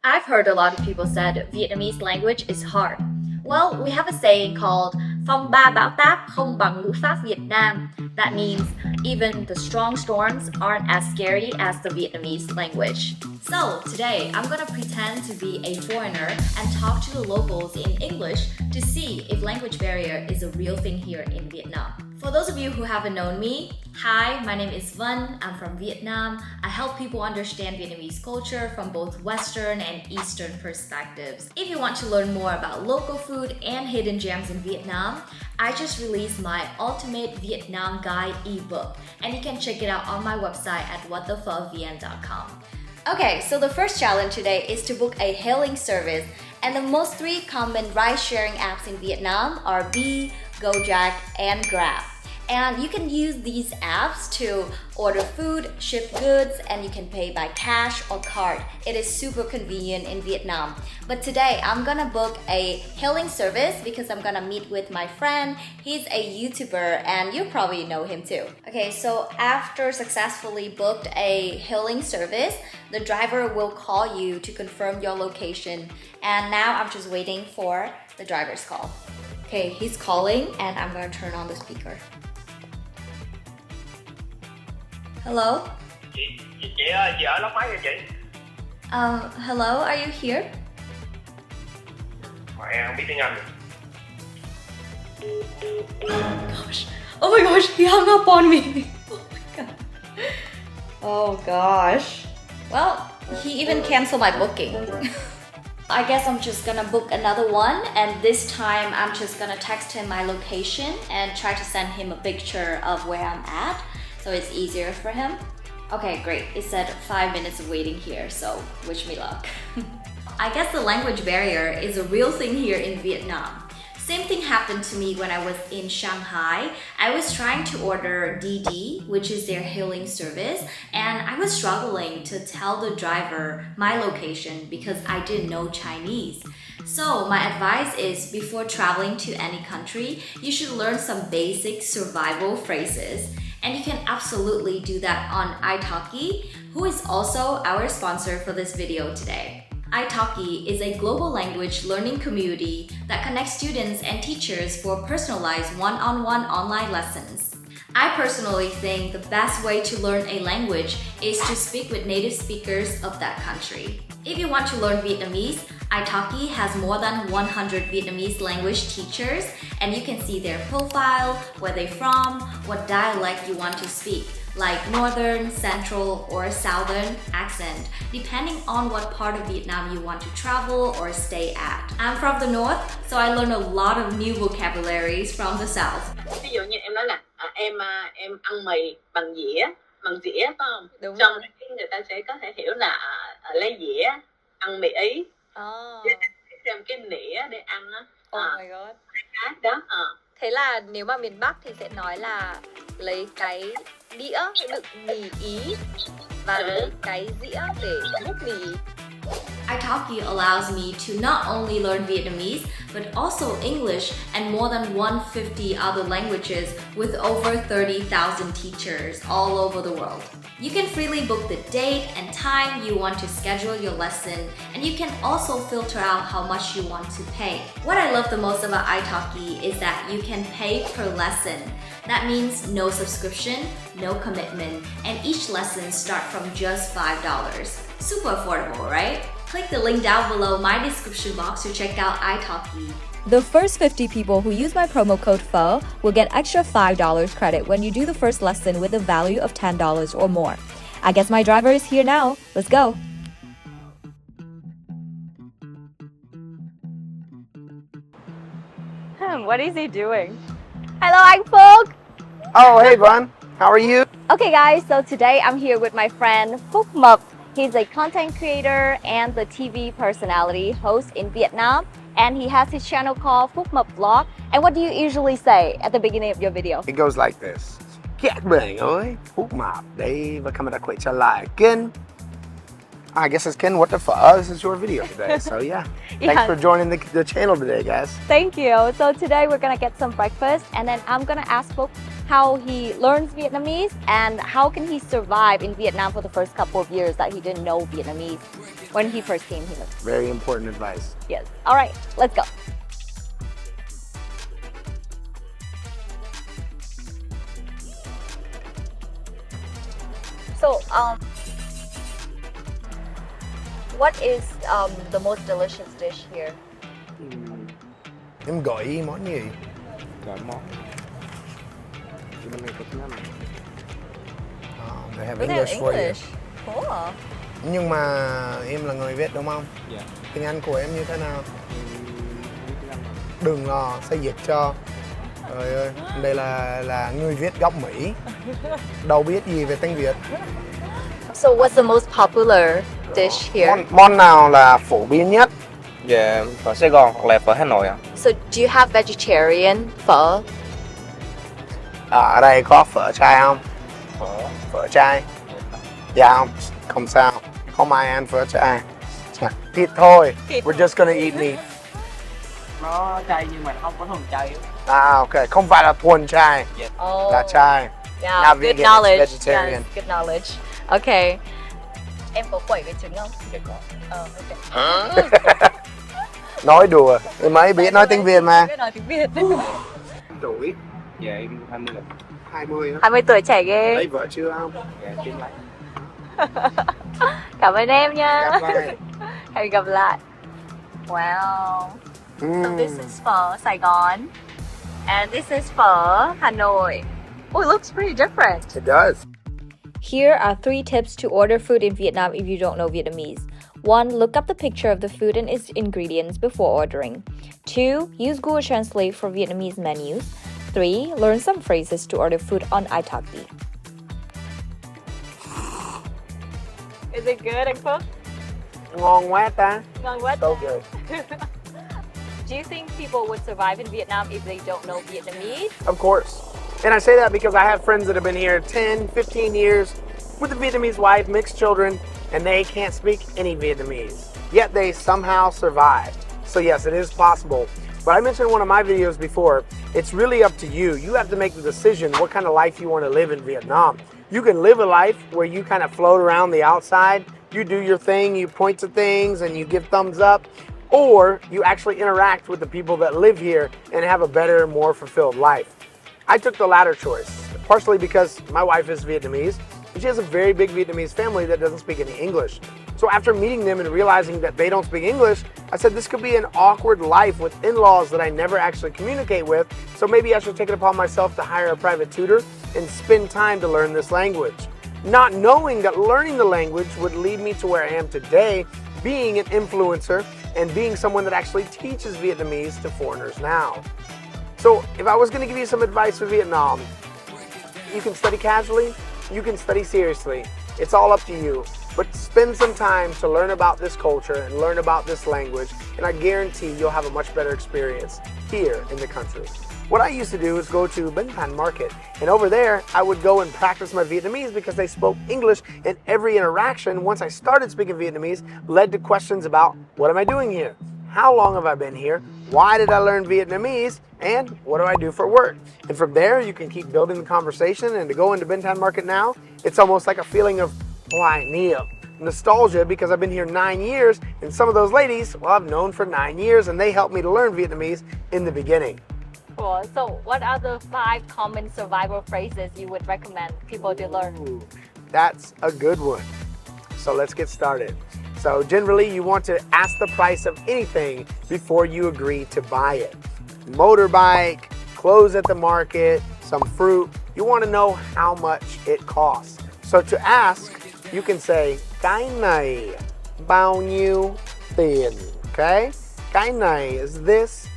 I've heard a lot of people said Vietnamese language is hard. Well, we have a saying called phong ba bão táp không bằng ngữ pháp Việt Nam. That means even the strong storms aren't as scary as the Vietnamese language. So today, I'm gonna pretend to be a foreigner and talk to the locals in English to see if language barrier is a real thing here in Vietnam. For those of you who haven't known me, hi, my name is Vân, I'm from Vietnam. I help people understand Vietnamese culture from both Western and Eastern perspectives. If you want to learn more about local food and hidden gems in Vietnam, I just released my Ultimate Vietnam Guide ebook, and you can check it out on my website at whatthephovn.com. Okay, so the first challenge today is to book a hailing service, and the most three common ride-sharing apps in Vietnam are Bee, Gojek, and Grab. And you can use these apps to order food, ship goods, and you can pay by cash or card. It is super convenient in Vietnam. But today, I'm gonna book a hailing service because I'm gonna meet with my friend. He's a YouTuber and you probably know him too. Okay, so after successfully booked a hailing service, the driver will call you to confirm your location. And now I'm just waiting for the driver's call. Okay, he's calling and I'm gonna turn on the speaker. Hello? Chị ơi, chị ở lóc máy rồi chị? Hello, are you here? Mà em không biết tiếng Anh. Oh my gosh, he hung up on me. Oh my god. Oh gosh. Well, he even canceled my booking. I guess I'm just gonna book another one, and this time I'm just gonna text him my location and try to send him a picture of where I'm at, so it's easier for him. Okay, great. It said 5 minutes of waiting here, so wish me luck. I guess the language barrier is a real thing here in Vietnam. Same thing happened to me when I was in Shanghai. I was trying to order DD, which is their hailing service, and I was struggling to tell the driver my location because I didn't know Chinese. So my advice is before traveling to any country, you should learn some basic survival phrases. And you can absolutely do that on Italki, who is also our sponsor for this video today. Italki is a global language learning community that connects students and teachers for personalized one-on-one online lessons. I personally think the best way to learn a language is to speak with native speakers of that country. If you want to learn Vietnamese, Italki has more than 100 Vietnamese language teachers, and you can see their profile, where they're from, what dialect you want to speak, like Northern, Central, or Southern accent, depending on what part of Vietnam you want to travel or stay at. I'm from the North, so I learned a lot of new vocabularies from the South. Ví dụ như em nói là em ăn mì bằng dĩa phải không? Đúng Xong rồi. rồi người ta sẽ có thể hiểu là lấy dĩa ăn mì Ý, Oh, xem cái nĩa để ăn á. oh my god. Cái đó. Thế là nếu mà miền Bắc thì sẽ nói là lấy cái đĩa đựng mì Ý và lấy cái dĩa để múc mì Ý. Italki allows me to not only learn Vietnamese, but also English and more than 150 other languages with over 30,000 teachers all over the world. You can freely book the date and time you want to schedule your lesson, and you can also filter out how much you want to pay. What I love the most about Italki is that you can pay per lesson. That means no subscription, no commitment, and each lesson starts from just $5. Super affordable, right? Click the link down below my description box to check out Italki. The first 50 people who use my promo code PHO will get extra $5 credit when you do the first lesson with a value of $10 or more. I guess my driver is here now. Let's go. What is he doing? Hello, anh Phúc! Oh, hey Vân, how are you? Okay guys, so today I'm here with my friend Phúc Mập. He's a content creator and the TV personality host in Vietnam. And he has his channel called Phúc Mập Vlog. And what do you usually say at the beginning of your video? It goes like this. Các bạn ơi, Phúc Mập đây và các bạn đã quay trở lại kênh. I guess it's Ken, what the fuck? This is your video today, so yeah. Thanks for joining the channel today, guys. Thank you. So today we're gonna get some breakfast and then I'm gonna ask Phúc how he learns Vietnamese and how can he survive in Vietnam for the first couple of years that he didn't know Vietnamese when he first came here. Very important advice. Yes. All right, let's go. So, what is the most delicious dish here? Em gọi món gì? Gọi món thì bên này có tiếng Anh. They have We have English for you. English. Cool. Nhưng mà em là người Việt đúng không? Dạ. Tiếng Anh của em như thế nào? Biết tiếng Anh rồi. Đừng lo, sẽ dịch cho. Trời ơi, đây là người Việt gốc Mỹ. Đâu biết gì về tiếng Việt. So, what's the most popular dish here? Món nào là phổ biến nhất? Dạ, phở Sài Gòn hoặc là phở Hà Nội ạ. So, do you have vegetarian phở? Ở đây có phở chay không? Phở Phở chay? Dạ không, không sao. Không ai ăn phở chay. Thịt thôi. We're just gonna eat meat. nó chay nhưng mà nó không có thuần chay. Ok, không phải là thuần chay, Oh, là chay. yeah, Now good vegan, knowledge. it's vegetarian. Yes, good knowledge. Okay. Em có quẩy cái trứng không? Dạ có. Okay. Nói đùa, em mới biết nói tiếng Việt mà. Biết nói tiếng Việt. Tuổi? Dạ em 20 lần. 20 hả? 20 tuổi trẻ ghê. Lấy vợ chưa không? Dạ kiếm lấy. Cảm ơn em nha. Gặp lại. Hẹn gặp lại. Wow. So this is phở Sài Gòn. And this is phở Hà Nội. Oh, it looks pretty different. It does. Here are 3 tips to order food in Vietnam if you don't know Vietnamese. 1. Look up the picture of the food and its ingredients before ordering. 2. Use Google Translate for Vietnamese menus. 3. Learn some phrases to order food on Italki. Is it good, anh Phúc? Ngon quá ta. Ngon quá. So good. Do you think people would survive in Vietnam if they don't know Vietnamese? Of course. And I say that because I have friends that have been here 10, 15 years with a Vietnamese wife, mixed children, and they can't speak any Vietnamese. Yet they somehow survive. So yes, it is possible. But I mentioned in one of my videos before, it's really up to you. You have to make the decision what kind of life you want to live in Vietnam. You can live a life where you kind of float around the outside, you do your thing, you point to things and you give thumbs up, or you actually interact with the people that live here and have a better, more fulfilled life. I took the latter choice, partially because my wife is Vietnamese, and she has a very big Vietnamese family that doesn't speak any English. So after meeting them and realizing that they don't speak English, I said this could be an awkward life with in-laws that I never actually communicate with, so maybe I should take it upon myself to hire a private tutor and spend time to learn this language. Not knowing that learning the language would lead me to where I am today, being an influencer and being someone that actually teaches Vietnamese to foreigners now. So if I was going to give you some advice for Vietnam, you can study casually, you can study seriously. It's all up to you. But spend some time to learn about this culture and learn about this language, and I guarantee you'll have a much better experience here in the country. What I used to do is go to Binh Thanh Market, and over there I would go and practice my Vietnamese because they spoke English, and every interaction once I started speaking Vietnamese led to questions about what am I doing here? How long have I been here? Why did I learn Vietnamese? And what do I do for work? And from there you can keep building the conversation, and to go into Binh Thanh Market now, it's almost like a feeling of nostalgia because I've been here 9 years, and some of those ladies, well, I've known for 9 years, and they helped me to learn Vietnamese in the beginning. Cool. So what are the 5 common survival phrases you would recommend people to learn? Ooh, that's a good one. So let's get started. So generally you want to ask the price of anything before you agree to buy it. Motorbike, clothes at the market, some fruit, you want to know how much it costs. So to ask, you can say, cái này bao nhiêu tiền? Okay? Cái này is this,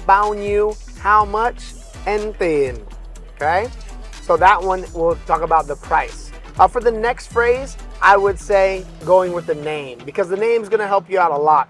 bao nhiêu, how much, and tiền. Okay? So that one, we'll talk about the price. For the next phrase, I would say going with the name, because the name's going to help you out a lot.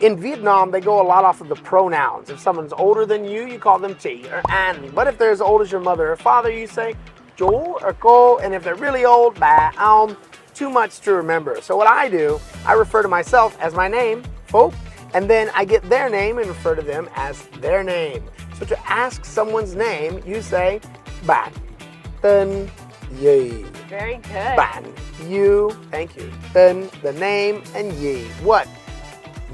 In Vietnam, they go a lot off of the pronouns. If someone's older than you call them chị or anh. But if they're as old as your mother or father, you say chú or cô. And if they're really old, bà, ông. Too much to remember. So what I do, I refer to myself as my name, Phúc, and then I get their name and refer to them as their name. So to ask someone's name, you say bạn. Tên gì? Very good. Bạn, you, thank you. Tên, the name, and gì, what.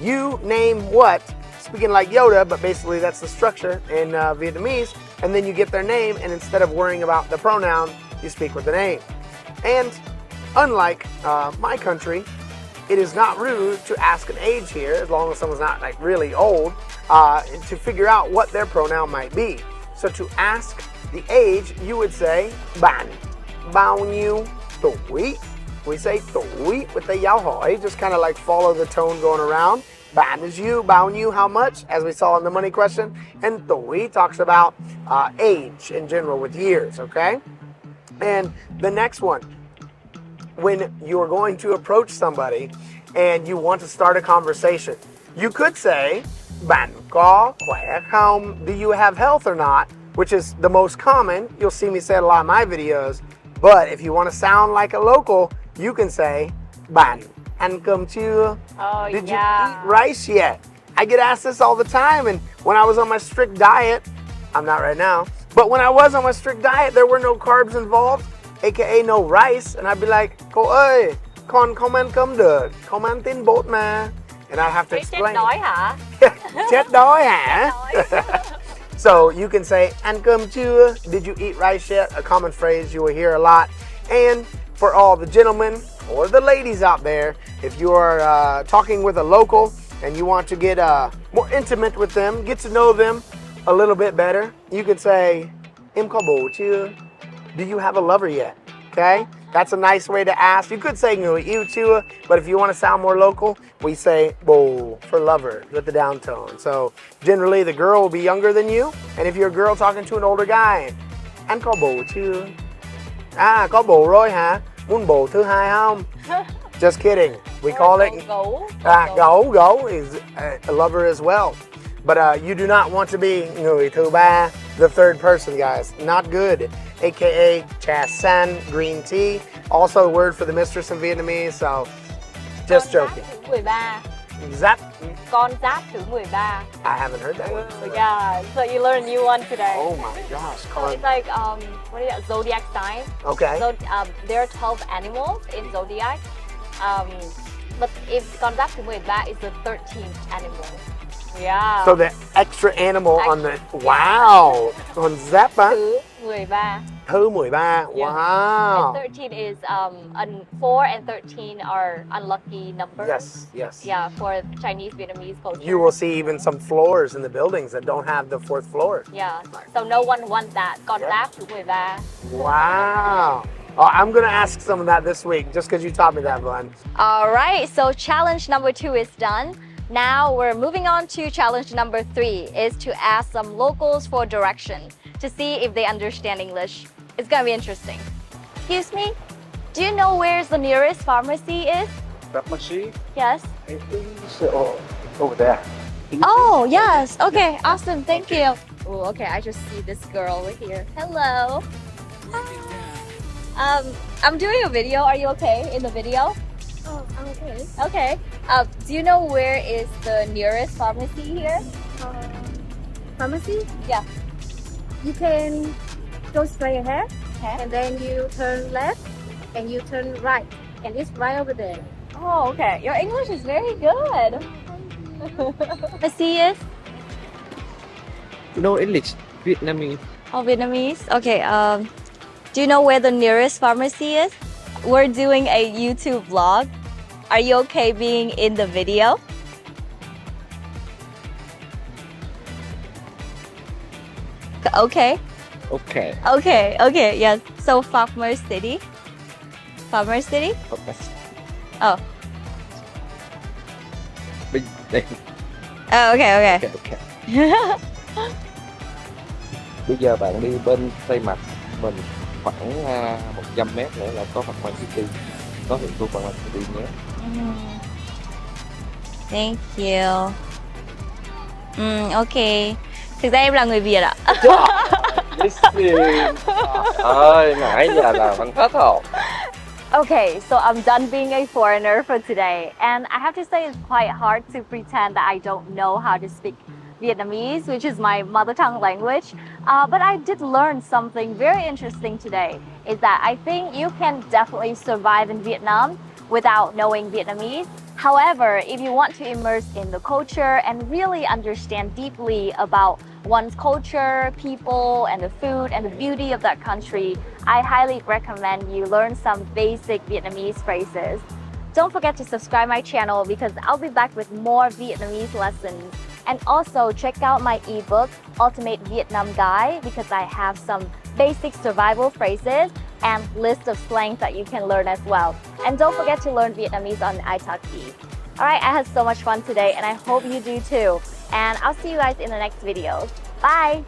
You name what, speaking like Yoda, but basically that's the structure in Vietnamese. And then you get their name, and instead of worrying about the pronoun, you speak with the name. And unlike my country, it is not rude to ask an age here, as long as someone's not like really old, to figure out what their pronoun might be. So to ask the age, you would say bạn bao nhiêu tuổi. We say tuổi with the giáo hỏi, just kind of like follow the tone going around. Bạn is you, bao nhiêu, how much, as we saw in the money question. And tuổi talks about age in general with years, okay? And the next one, when you're going to approach somebody and you want to start a conversation, you could say, bạn có khỏe không? Do you have health or not? Which is the most common. You'll see me say it a lot in my videos. But if you want to sound like a local, you can say, bạn ăn cơm chưa? Oh, Did yeah. you eat rice yet? I get asked this all the time, and when I was on my strict diet, I'm not right now, but when I was on my strict diet, there were no carbs involved, aka no rice, and I'd be like, cô ơi, con không ăn cơm được, không ăn tinh bột mà. And I have to Chết explain. đói hả? Chết đói hả? So you can say, ăn cơm chưa? Did you eat rice yet? A common phrase you will hear a lot. And for all the gentlemen or the ladies out there, if you are talking with a local and you want to get more intimate with them, get to know them a little bit better, you can say, em có bồ chưa? Do you have a lover yet? Okay? That's a nice way to ask. You could say người yêu chưa, but if you want to sound more local, we say bồ for lover with the down tone. So generally the girl will be younger than you, and if you're a girl talking to an older guy, anh có bồ chưa? À, có bồ rồi hả? Muốn bồ thứ hai không? Just kidding. We call it gấu is a lover as well. But you do not want to be người thứ ba, the third person, guys. Not good. AKA trà san, green tea. Also a word for the mistress in Vietnamese, so just joking. Con giáp thứ 13. Zap. Con giáp thứ 13. I haven't heard that one. Yeah, so you learned a new one today. Oh my gosh. So it's like what is it? Zodiac sign. Okay. So there are 12 animals in zodiac. But if con giáp thứ 13 is the 13th animal. Yeah. So the extra animal on the wow. On zap á. Thứ 13. Thứ 13. Yeah. Wow. And 13 is 4 and 13 are unlucky numbers. Yes, yes. Yeah, for Chinese Vietnamese culture. You will see even some floors in the buildings that don't have the fourth floor. Yeah. So no one wants that. Con Yeah. giáp thứ 13. Wow. Oh, I'm going to ask some of that this week just because you taught me that, Vaughn. All right, so challenge number 2 is done. Now we're moving on to challenge number 3 is to ask some locals for direction to see if they understand English. It's gonna be interesting. Excuse me, do you know where's the nearest pharmacy is? Pharmacy, Yes. I think so. Over there. Oh, yes. Okay, awesome. Thank you. Oh, okay. I just see this girl over here. Hello. Hi. I'm doing a video. Are you okay in the video? Oh, I'm okay. Okay. Do you know where is the nearest pharmacy here? Pharmacy? Yeah. You can go straight ahead, Okay. and then you turn left, and you turn right, and it's right over there. Oh, okay. Your English is very good. Pharmacy is? No English, Vietnamese. Oh, Vietnamese. Okay. Do you know where the nearest pharmacy is? We're doing a YouTube vlog. Are you okay being in the video? Okay. Okay. Okay. Okay. Yes. So Farmer City. Farmer City. Pharmacy. Oh. Bên đây. Oh. Okay. Okay. Okay, okay. Bây giờ bạn đi bên Tây mặt mình khoảng 100 mét nữa là có Pharmacy City. Có hiệu thu Pharmacy City nhé. Thank you. Okay. Thực ra em là người Việt ạ. Ơi, nãy giờ là bạn hết rồi. Okay, so I'm done being a foreigner for today, and I have to say it's quite hard to pretend that I don't know how to speak Vietnamese, which is my mother tongue language. But I did learn something very interesting today, is that I think you can definitely survive in Vietnam without knowing Vietnamese. However, if you want to immerse in the culture and really understand deeply about one's culture, people, and the food and the beauty of that country, I highly recommend you learn some basic Vietnamese phrases. Don't forget to subscribe my channel because I'll be back with more Vietnamese lessons. And also check out my ebook, Ultimate Vietnam Guide, because I have some basic survival phrases and list of slangs that you can learn as well. And don't forget to learn Vietnamese on Italki. Alright, I had so much fun today and I hope you do too. And I'll see you guys in the next video. Bye!